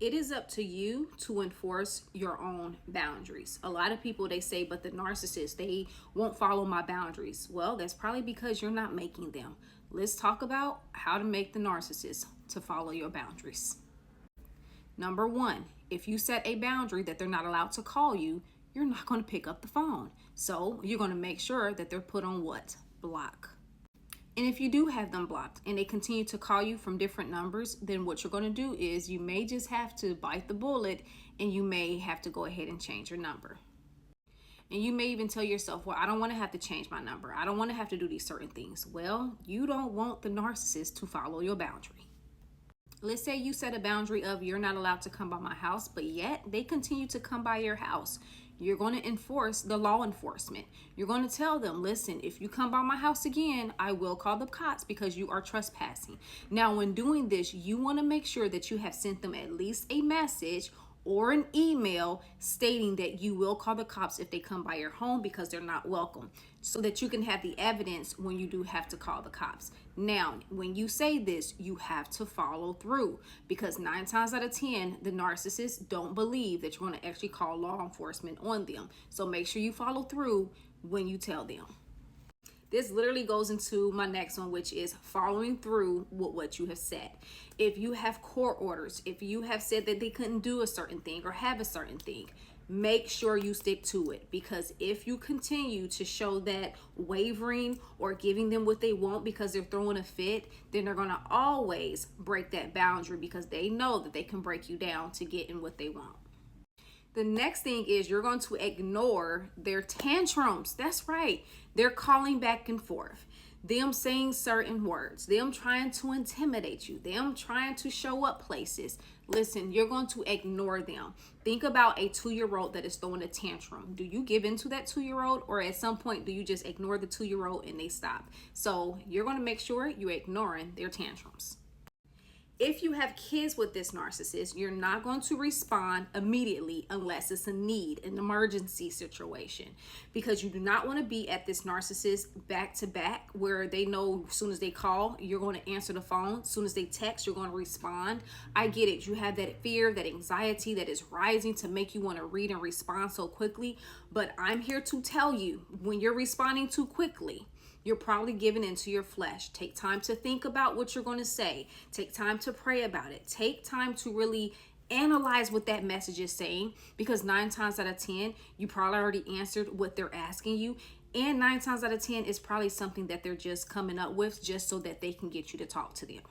It is up to you to enforce your own boundaries. A lot of people, they say, but the narcissist, they won't follow my boundaries. Well, that's probably because you're not making them. Let's talk about how to make the narcissist to follow your boundaries. Number one, if you set a boundary that they're not allowed to call you, you're not going to pick up the phone. So you're going to make sure that they're put on what? Block. And if you do have them blocked and they continue to call you from different numbers, then what you're going to do is you may just have to bite the bullet and you may have to go ahead and change your number. And you may even tell yourself, well, I don't want to have to change my number. I don't want to have to do these certain things. Well, you don't want the narcissist to follow your boundary. Let's say you set a boundary of you're not allowed to come by my house, but yet they continue to come by your house. You're going to enforce the law enforcement. You're going to tell them, listen, if you come by my house again, I will call the cops because you are trespassing. Now, when doing this, you want to make sure that you have sent them at least a message or an email stating that you will call the cops if they come by your home because they're not welcome, so that you can have the evidence when you do have to call the cops. Now, when you say this, you have to follow through, because 9 times out of 10, the narcissists don't believe that you're going to actually call law enforcement on them. So make sure you follow through when you tell them. This literally goes into my next one, which is following through with what you have said. If you have court orders, if you have said that they couldn't do a certain thing or have a certain thing, make sure you stick to it, because if you continue to show that wavering or giving them what they want because they're throwing a fit, then they're going to always break that boundary because they know that they can break you down to get in what they want. The next thing is you're going to ignore their tantrums. That's right. They're calling back and forth. Them saying certain words. Them trying to intimidate you. Them trying to show up places. Listen, you're going to ignore them. Think about a 2-year-old that is throwing a tantrum. Do you give in to that 2-year-old, or at some point do you just ignore the 2-year-old and they stop? So you're going to make sure you're ignoring their tantrums. If you have kids with this narcissist, you're not going to respond immediately unless it's a need, an emergency situation, because you do not want to be at this narcissist back to back where they know as soon as they call, you're going to answer the phone. As soon as they text, you're going to respond. I get it. You have that fear, that anxiety that is rising to make you want to read and respond so quickly. But I'm here to tell you, when you're responding too quickly, you're probably giving into your flesh. Take time to think about what you're going to say. Take time to pray about it. Take time to really analyze what that message is saying, because 9 times out of 10, you probably already answered what they're asking you. And 9 times out of 10 is probably something that they're just coming up with just so that they can get you to talk to them.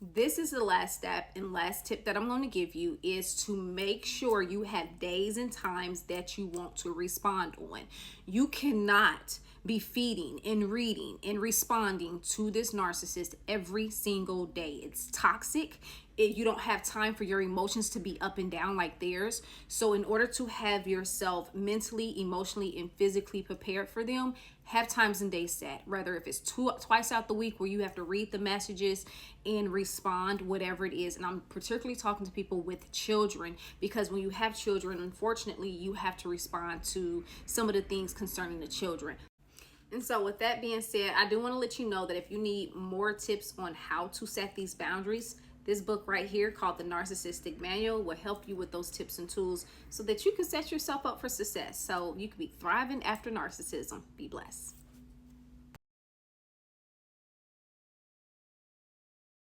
This is the last step and last tip that I'm going to give you, is to make sure you have days and times that you want to respond on. You cannot be feeding and reading and responding to this narcissist every single day. It's toxic. You don't have time for your emotions to be up and down like theirs. So in order to have yourself mentally, emotionally, and physically prepared for them, have times and days set. Rather if it's twice out the week where you have to read the messages and respond, whatever it is. And I'm particularly talking to people with children, because when you have children, unfortunately, you have to respond to some of the things concerning the children. And so with that being said, I do want to let you know that if you need more tips on how to set these boundaries, this book right here called the Narcissistic Manual will help you with those tips and tools so that you can set yourself up for success, so you can be thriving after narcissism. Be blessed.